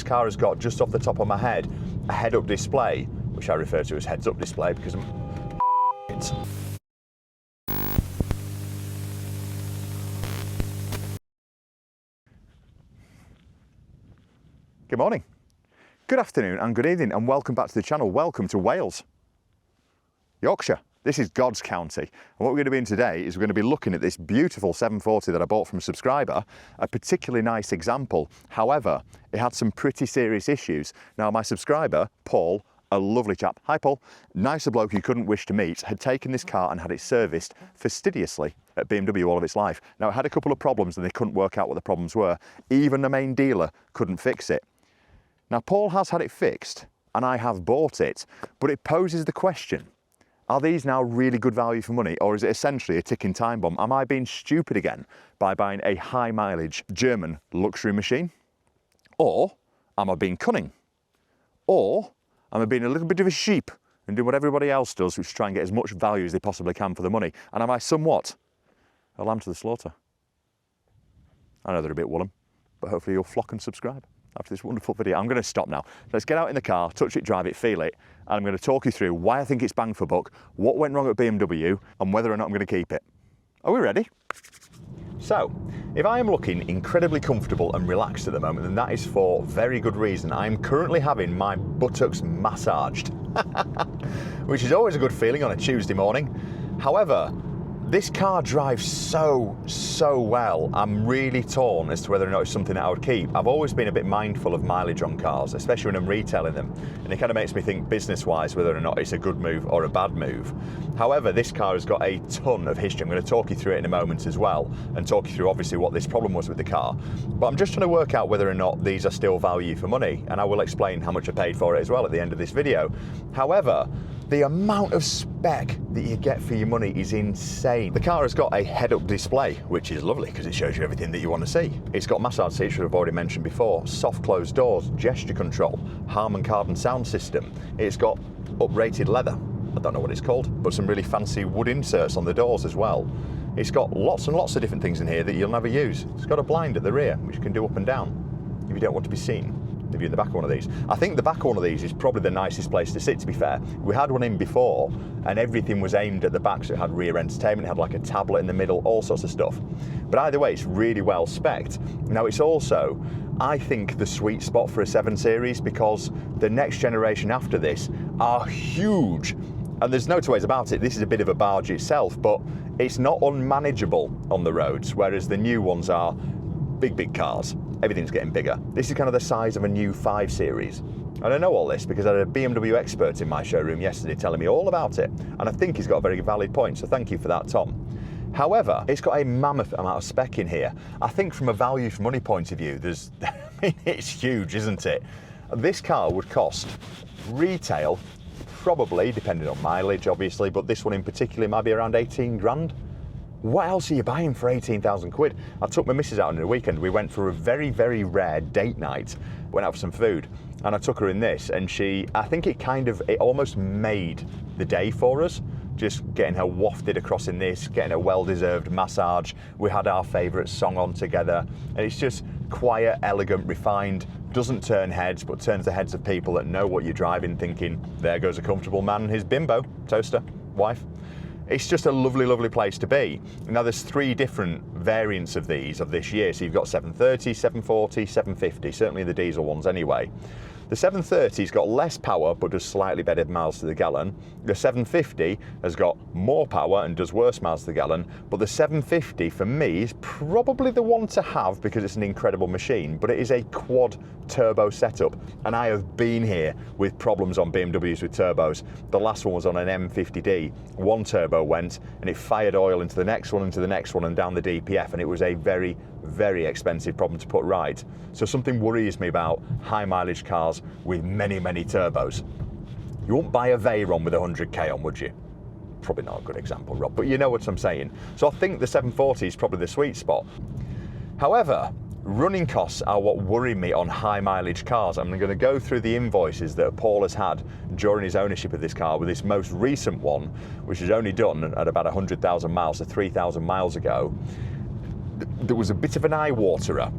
this car has got, just off the top of my head, a head-up display, which I refer to as heads-up display because I'm it. Good morning, good afternoon and good evening, and welcome back to the channel. Welcome to Wales, Yorkshire. This is God's County, and what we're going to be doing today is we're going to be looking at this beautiful 740 that I bought from a subscriber, a particularly nice example. However, it had some pretty serious issues. Now, my subscriber, Paul, a lovely chap, hi Paul, nicer bloke you couldn't wish to meet, had taken this car and had it serviced fastidiously at BMW all of its life. Now, it had a couple of problems and they couldn't work out what the problems were. Even the main dealer couldn't fix it. Now, Paul has had it fixed and I have bought it, but it poses the question, are these now really good value for money, or is it essentially a ticking time bomb? Am I being stupid again by buying a high mileage German luxury machine? Or am I being cunning? Or am I being a little bit of a sheep and do what everybody else does, which is try and get as much value as they possibly can for the money? And am I somewhat a lamb to the slaughter? I know they're a bit woolen, but hopefully you'll flock and subscribe after this wonderful video. I'm going to stop now. Let's get out in the car, touch it, drive it, feel it, and I'm going to talk you through why I think it's bang for buck, what went wrong at BMW, and whether or not I'm going to keep it. Are we ready? So, if I am looking incredibly comfortable and relaxed at the moment, then that is for very good reason. I am currently having my buttocks massaged, which is always a good feeling on a Tuesday morning. However, this car drives so well. I'm really torn as to whether or not it's something that I would keep. I've always been a bit mindful of mileage on cars, especially when I'm retailing them, and it kind of makes me think business-wise whether or not it's a good move or a bad move. However, this car has got a ton of history. I'm going to talk you through it in a moment as well, and talk you through obviously what this problem was with the car. But I'm just trying to work out whether or not these are still value for money, and I will explain how much I paid for it as well at the end of this video. However, the amount of spec that you get for your money is insane. The car has got a head-up display, which is lovely because it shows you everything that you want to see. It's got massage seats, which I've already mentioned before, soft closed doors, gesture control, Harman Kardon sound system. It's got uprated leather, I don't know what it's called, but some really fancy wood inserts on the doors as well. It's got lots and lots of different things in here that you'll never use. It's got a blind at the rear, which you can do up and down if you don't want to be seen. If you're in the back of one of these. I think the back of one of these is probably the nicest place to sit, to be fair. We had one in before and everything was aimed at the back, so it had rear entertainment, it had like a tablet in the middle, all sorts of stuff. But either way, it's really well spec'd. Now, it's also, I think, the sweet spot for a 7 Series because the next generation after this are huge. And there's no two ways about it, this is a bit of a barge itself, but it's not unmanageable on the roads, whereas the new ones are big cars. Everything's getting bigger. This is kind of the size of a new 5 Series. And I know all this because I had a BMW expert in my showroom yesterday telling me all about it. And I think he's got a very valid point, so thank you for that, Tom. However, it's got a mammoth amount of spec in here. I think from a value for money point of view, I mean, it's huge, isn't it? This car would cost retail, probably, depending on mileage, obviously, but this one in particular might be around 18 grand. What else are you buying for 18,000 quid? I took my missus out on the weekend. We went for a very rare date night, went out for some food, and I took her in this, and I think it almost made the day for us, just getting her wafted across in this, getting a well-deserved massage. We had our favourite song on together, and it's just quiet, elegant, refined, doesn't turn heads, but turns the heads of people that know what you're driving, thinking, there goes a comfortable man and his bimbo, toaster, wife. It's just a lovely place to be. Now, there's 3 different variants of these of this year. So you've got 730, 740, 750, certainly the diesel ones anyway. The 730's got less power but does slightly better miles to the gallon. The 750 has got more power and does worse miles to the gallon, but the 750 for me is probably the one to have because it's an incredible machine, but it is a quad turbo setup, and I have been here with problems on BMWs with turbos. The last one was on an M50D. One turbo went and it fired oil into the next one, and down the DPF, and it was a very expensive problem to put right. So something worries me about high mileage cars with many turbos. You wouldn't buy a Veyron with 100k on, would you? Probably not a good example, Rob, but you know what I'm saying. So I think the 740 is probably the sweet spot. However, running costs are what worry me on high mileage cars. I'm going to go through the invoices that Paul has had during his ownership of this car with this most recent one, which is only done at about 100,000 miles, so 3,000 miles ago. There was a bit of an eye-waterer.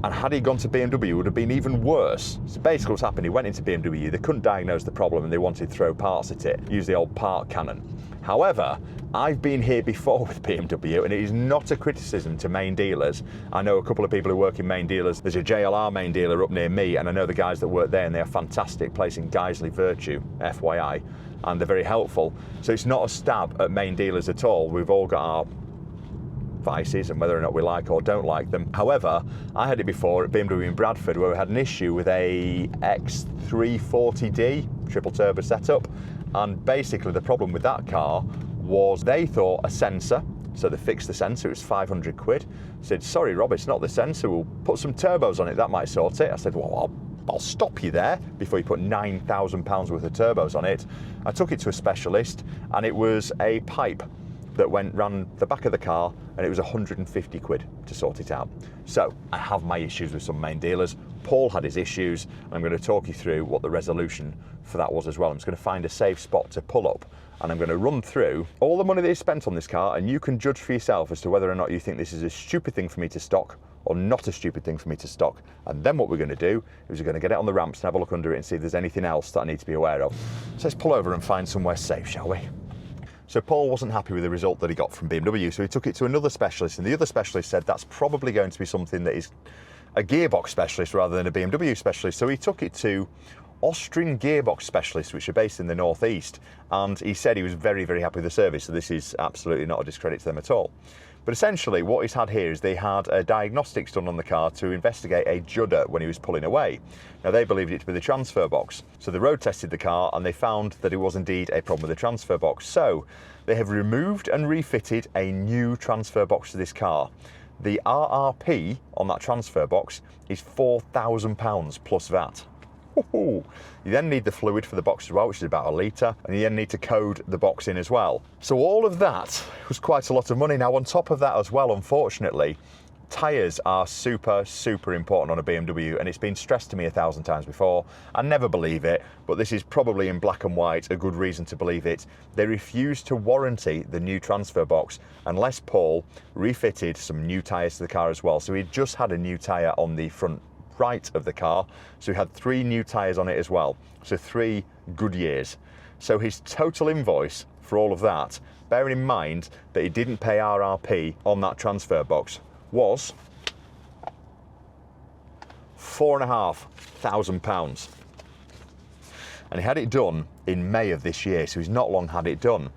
And had he gone to BMW, it would have been even worse. So basically what's happened, he went into BMW, they couldn't diagnose the problem and they wanted to throw parts at it, use the old part cannon. However, I've been here before with BMW, and it is not a criticism to main dealers. I know a couple of people who work in main dealers. There's a JLR main dealer up near me, and I know the guys that work there, and they are fantastic, place in Guiseley Virtue, FYI, and they're very helpful. So it's not a stab at main dealers at all. We've all got our vices and whether or not we like or don't like them. However, I had it before at BMW in Bradford where we had an issue with a X340D triple turbo setup, and basically the problem with that car was they thought a sensor, so they fixed the sensor, it was 500 quid. Said, sorry Rob, it's not the sensor, we'll put some turbos on it, that might sort it. I said, well, I'll stop you there before you put £9,000 worth of turbos on it. I took it to a specialist, and it was a pipe that ran the back of the car, and it was 150 quid to sort it out. So I have my issues with some main dealers. Paul had his issues, and I'm going to talk you through what the resolution for that was as well. I'm just going to find a safe spot to pull up, and I'm going to run through all the money that is spent on this car, and you can judge for yourself as to whether or not you think this is a stupid thing for me to stock or not a stupid thing for me to stock. And then what we're going to do is we're going to get it on the ramps and have a look under it and see if there's anything else that I need to be aware of. So let's pull over and find somewhere safe, shall we? So Paul wasn't happy with the result that he got from BMW, so he took it to another specialist, and the other specialist said that's probably going to be something that is a gearbox specialist rather than a BMW specialist. So he took it to Austrian gearbox specialists, which are based in the northeast, and he said he was very, very happy with the service, so this is absolutely not a discredit to them at all. But essentially what he's had here is they had a diagnostics done on the car to investigate a judder when he was pulling away. Now they believed it to be the transfer box. So they road tested the car and they found that it was indeed a problem with the transfer box. So they have removed and refitted a new transfer box to this car. The RRP on that transfer box is £4,000 plus VAT. You then need the fluid for the box as well, which is about 1 litre, and you then need to code the box in as well. So all of that was quite a lot of money. Now on top of that as well, unfortunately, tyres are super, super important on a BMW, and it's been stressed to me 1,000 times before. I never believe it, but this is probably in black and white a good reason to believe it. They refused to warranty the new transfer box unless Paul refitted some new tyres to the car as well. So he just had a new tyre on the front right of the car, so he had 3 new tyres on it as well, so 3 Goodyears. So his total invoice for all of that, bearing in mind that he didn't pay RRP on that transfer box, was £4,500, and he had it done in May of this year, so he's not long had it done.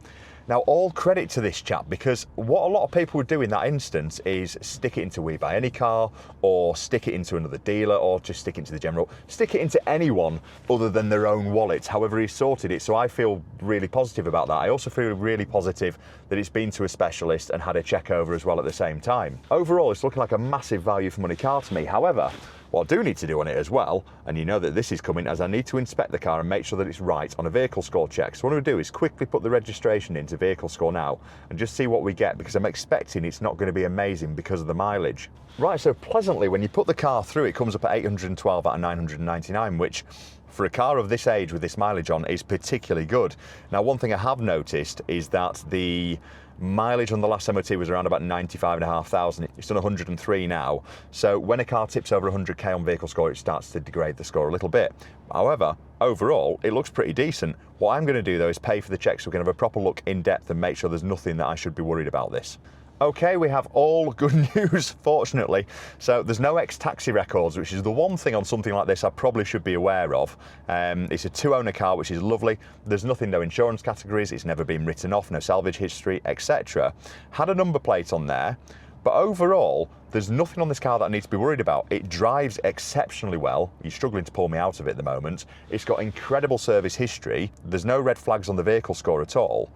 Now, all credit to this chap, because what a lot of people would do in that instance is stick it into We Buy Any Car, or stick it into another dealer, or just stick it into the general, stick it into anyone other than their own wallet, however he sorted it. So I feel really positive about that. I also feel really positive that it's been to a specialist and had a check over as well at the same time. Overall, it's looking like a massive value for money car to me. However, what I do need to do on it as well, and you know that this is coming, as I need to inspect the car and make sure that it's right on a vehicle score check. So what I'm going to do is quickly put the registration into vehicle score now and just see what we get, because I'm expecting it's not going to be amazing because of the mileage. Right, so pleasantly, when you put the car through, it comes up at 812 out of 999, which for a car of this age with this mileage on is particularly good. Now, one thing I have noticed is that the mileage on the last MOT was around about 95,500. It's done 103 now. So when a car tips over 100k on vehicle score, it starts to degrade the score a little bit. However, overall, it looks pretty decent. What I'm going to do though is pay for the check so we can have a proper look in depth and make sure there's nothing that I should be worried about this. Okay, we have all good news, fortunately. So there's no ex-taxi records, which is the one thing on something like this I probably should be aware of. It's a 2-owner car, which is lovely. There's nothing, no insurance categories, it's never been written off, no salvage history, etc. Had a number plate on there, but overall, there's nothing on this car that I need to be worried about. It drives exceptionally well. You're struggling to pull me out of it at the moment. It's got incredible service history. There's no red flags on the vehicle score at all.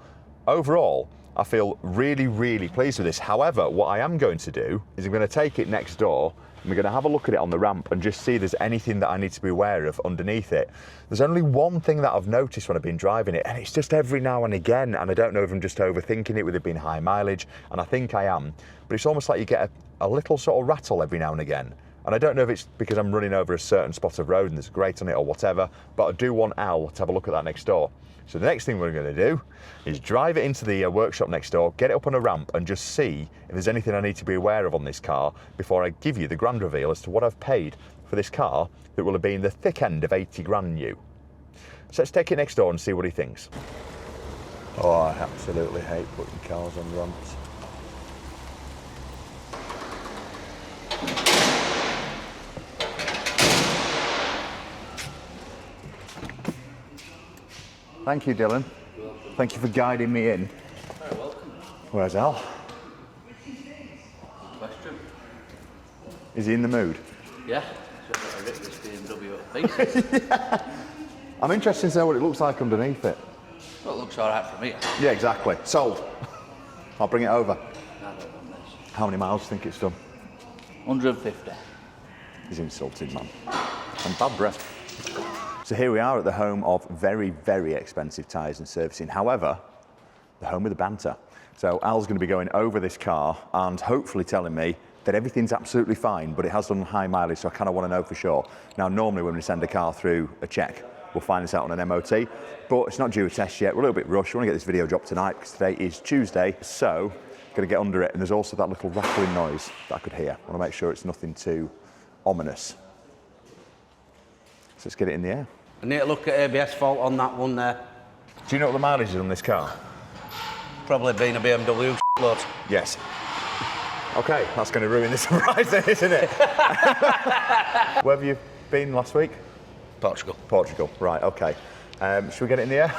Overall, I feel really, really pleased with this. However, what I am going to do is I'm going to take it next door and we're going to have a look at it on the ramp and just see if there's anything that I need to be aware of underneath it. There's only one thing that I've noticed when I've been driving it, and it's just every now and again, and I don't know if I'm just overthinking it with it being high mileage, and I think I am, but it's almost like you get a little sort of rattle every now and again. And I don't know if it's because I'm running over a certain spot of road and there's a grate on it or whatever, but I do want Al to have a look at that next door. So the next thing we're going to do is drive it into the workshop next door, get it up on a ramp and just see if there's anything I need to be aware of on this car before I give you the grand reveal as to what I've paid for this car that will have been the thick end of 80 grand new. So let's take it next door and see what he thinks. Oh, I absolutely hate putting cars on ramps. Thank you, Dylan. Thank you for guiding me in. Very welcome. Where's Al? Question. Is he in the mood? Yeah, just got to rip this BMW up pieces. I'm interested to know what it looks like underneath it. Well, it looks alright from here. Yeah, exactly. Sold. I'll bring it over. I don't want this. How many miles do you think it's done? 150. He's insulted, man. And bad breath. So here we are at the home of very, very expensive tyres and servicing. However, the home of the banter. So Al's going to be going over this car and hopefully telling me that everything's absolutely fine, but it has done high mileage, so I kind of want to know for sure. Now, normally when we send a car through a check, we'll find this out on an MOT, but it's not due a test yet. We're a little bit rushed. We want to get this video dropped tonight because today is Tuesday, so going to get under it. And there's also that little rattling noise that I could hear. I want to make sure it's nothing too ominous. So let's get it in the air. I need to look at ABS fault on that one there. Do you know what the mileage is on this car? Probably been a BMW load. Yes. Okay, that's going to ruin the surprise then, isn't it? Where have you been last week? Portugal. Portugal, right, okay. Should we get it in the air?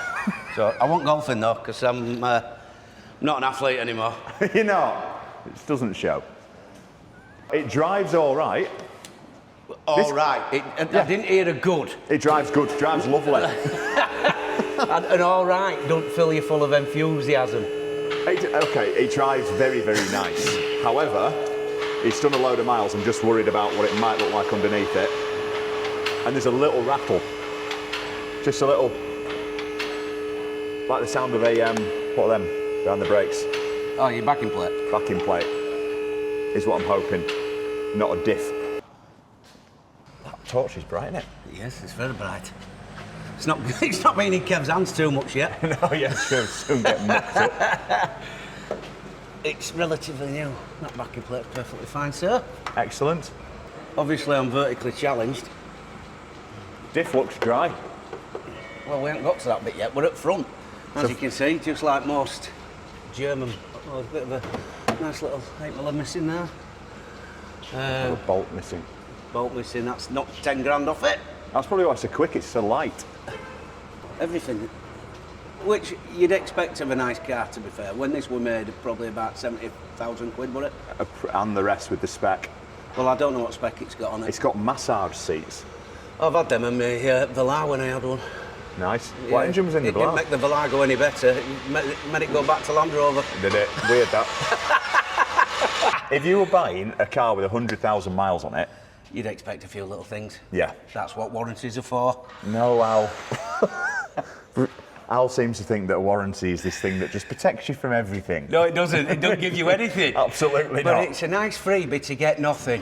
So I want golfing though, because I'm not an athlete anymore. You're not? It doesn't show. It drives all right. All right. I didn't hear a good. It drives good, drives lovely. And all right, don't fill you full of enthusiasm. Okay, it drives very, very nice. However, it's done a load of miles. I'm just worried about what it might look like underneath it. And there's a little rattle. Just a little, like the sound of a, what are them, behind the brakes? Oh, your backing plate? Backing plate is what I'm hoping, not a diff. That torch is bright, isn't it? Yes, it's very bright. It's not been in Kev's hands too much yet. No, yeah, sure, soon get mucked up. It's relatively new. That backing plate's perfectly fine, sir. Excellent. Obviously, I'm vertically challenged. Diff looks dry. Well, we haven't got to that bit yet. We're up front, as you can see, just like most German. Oh, there's a bit of a nice little 8mm missing there. A bolt missing. Bolt missing, that's knocked 10 grand off it. That's probably why it's so quick, it's so light. Everything, which you'd expect of a nice car, to be fair. When this were made, probably about 70,000 quid, wasn't it? And the rest with the spec. Well, I don't know what spec it's got on it. It's got massage seats. I've had them in my Velar when I had one. Nice. What engine was in the It didn't Velar? make the Velar go any better. It made it go back to Land Rover. Did it? Weird that. If you were buying a car with 100,000 miles on it, You'd expect a few little things. yeah. That's what warranties are for. No, Al. Al seems to think that a warranty is this thing that just protects you from everything. No, it doesn't. It doesn't give you anything. Absolutely But not. it's a nice freebie to get nothing.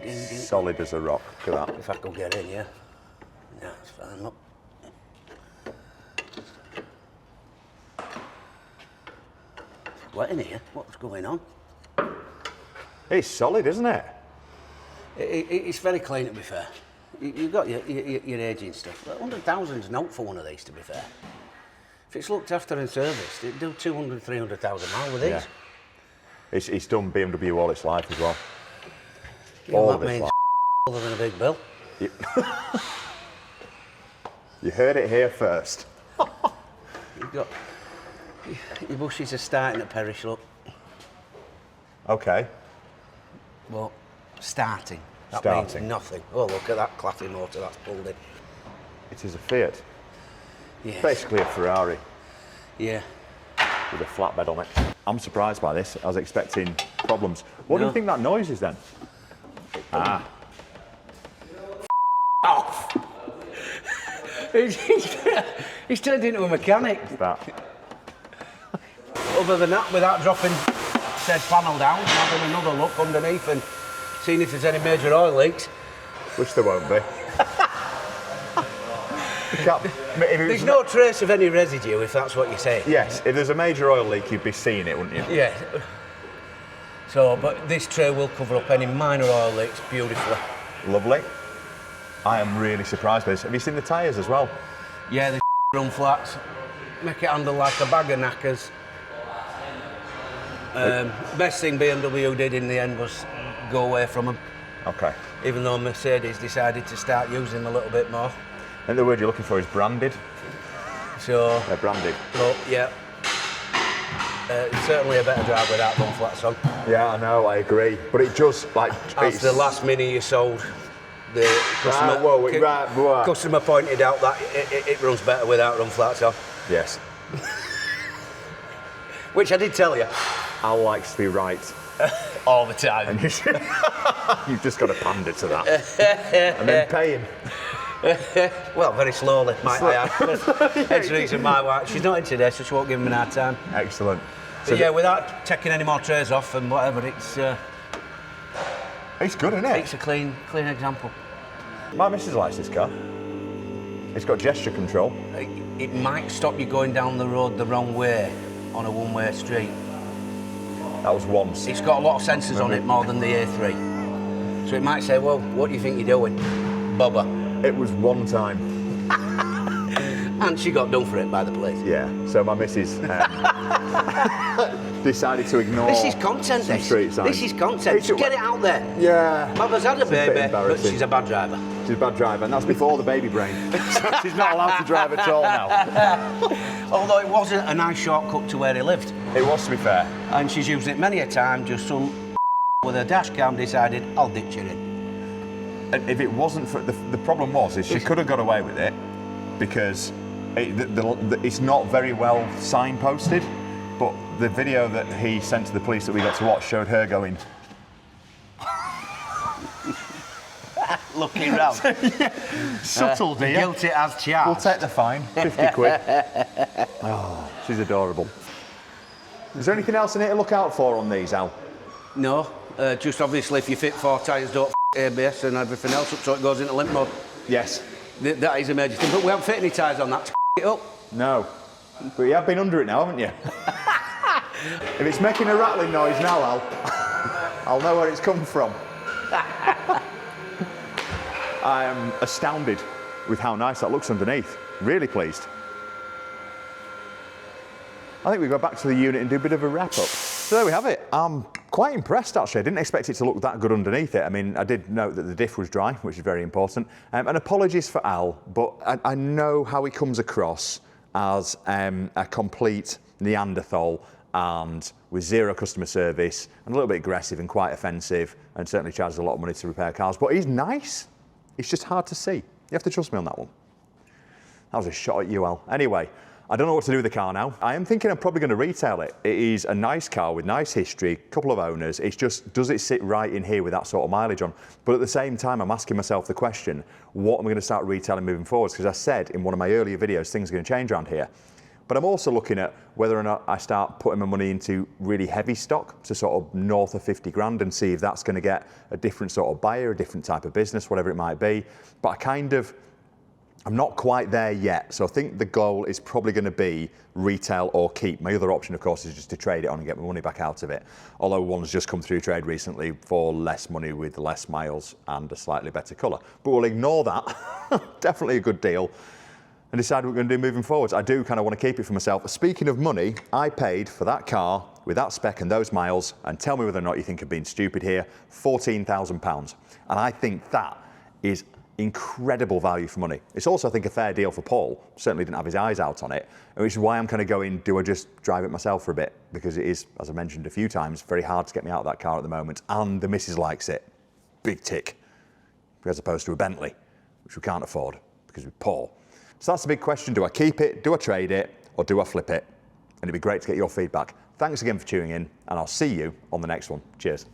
Solid as a rock. Look at that. If I could get in, yeah. Yeah, it's fine, look. It's wet in here. What's going on? It's solid, isn't it? It's very clean, to be fair. You've got your aging stuff. 100,000's not for one of these, to be fair. If it's looked after and serviced, it'd do 200, 300,000 miles with these. Yeah. It's done BMW all its life as well. You know, all that of its means life. other than a big bill. You heard it here first. You've got your bushes are starting to perish, look. Okay. Well, starting. That Starting. means nothing. Oh, look at that clapping motor that's pulled in. It is a Fiat. Yes. Basically a Ferrari Yeah. with a flatbed on it. I'm surprised by this. I was expecting problems. What do No. you think that noise is then? Ah. Off! He's turned into a mechanic. That. Other than that, without dropping said panel down, having another look underneath, and seeing if there's any major oil leaks. Which there won't be. You can't- if it was There's no trace of any residue, if that's what you're saying. Yes, if there's a major oil leak, you'd be seeing it, wouldn't you? Yeah. So, but this tray will cover up any minor oil leaks beautifully. Lovely. I am really surprised by this. Have you seen the tyres as well? Yeah, the run flats. Make it handle like a bag of knackers. Best thing BMW did in the end was go away from them, Okay. even though Mercedes decided to start using them a little bit more. I think the word you're looking for is branded. So, They're branded. but yeah, it's certainly a better drive without run flats on. Yeah, I know, I agree. But it just, like... As the last Mini you sold, the customer, whoa. customer pointed out that it runs better without run flats on, Yes. which I did tell you Al likes to be right. all the time. And you've just got to pander to that. And then pay him. Well, very slowly, might I add. That's the reason my wife, she's not in today, so she won't give him an hard time. Excellent. But yeah, without taking any more trays off and whatever, it's It's good, isn't it? a clean example. My missus likes this car. It's got gesture control. It might stop you going down the road the wrong way on a one-way street. That was once. It's got a lot of sensors on it, more than the A3. So it might say, well, what do you think you're doing, Bubba? It was one time. And she got done for it by the police. Yeah. So my missus decided to ignore. This is content, some this. street signs. This is content. It's- Just get it out there. Yeah. Bubba's had a It's a bit baby, but embarrassing. she's a bad driver. She's a bad driver, and that's before the baby brain. So she's not allowed to drive at all now. Although it wasn't a nice shortcut to where he lived. It was, to be fair. And she's used it many a time, just some with her dash cam decided, I'll ditch her in. And if it wasn't for the problem is she could have got away with it because it's not very well signposted. But the video that he sent to the police that we got to watch showed her going. Looking round. Subtle, dear. Guilty as charged. We'll take the fine, 50 quid. Oh, she's adorable. Is there anything else I need to look out for on these, Al? No, just obviously if you fit 4 tyres, don't ABS and everything else up so it goes into limp mode. Yes. That is a major thing, but we haven't fit any tyres on that to it up. No. But you have been under it now, haven't you? If it's making a rattling noise now, Al, I'll know where it's come from. I am astounded with how nice that looks underneath. Really pleased. I think we go back to the unit and do a bit of a wrap up. So there we have it. I'm quite impressed actually. I didn't expect it to look that good underneath it. I mean, I did note that the diff was dry, which is very important. And apologies for Al, but I know how he comes across as a complete Neanderthal and with zero customer service and a little bit aggressive and quite offensive and certainly charges a lot of money to repair cars. But he's nice. It's just hard to see. You have to trust me on that one. That was a shot at you, Al. Anyway, I don't know what to do with the car now. I am thinking I'm probably going to retail it. It is a nice car with nice history, couple of owners. It's just, does it sit right in here with that sort of mileage on? But at the same time, I'm asking myself the question, what am I going to start retailing moving forwards? Because I said in one of my earlier videos, things are going to change around here. But I'm also looking at whether or not I start putting my money into really heavy stock, so sort of north of 50 grand, and see if that's going to get a different sort of buyer, a different type of business, whatever it might be. But I'm not quite there yet. So I think the goal is probably going to be retail or keep. My other option, of course, is just to trade it on and get my money back out of it. Although one's just come through trade recently for less money with less miles and a slightly better colour. But we'll ignore that. Definitely a good deal. And decide what we're going to do moving forwards. I do kind of want to keep it for myself. Speaking of money, I paid for that car with that spec and those miles, and tell me whether or not you think I've been stupid here, £14,000. And I think that is incredible value for money. It's also, I think, a fair deal for Paul. Certainly didn't have his eyes out on it, which is why I'm kind of going, do I just drive it myself for a bit? Because it is, as I mentioned a few times, very hard to get me out of that car at the moment, and the missus likes it. Big tick. As opposed to a Bentley, which we can't afford because we're poor. So that's the big question. Do I keep it, do I trade it, or do I flip it? And it'd be great to get your feedback. Thanks again for tuning in, and I'll see you on the next one. Cheers.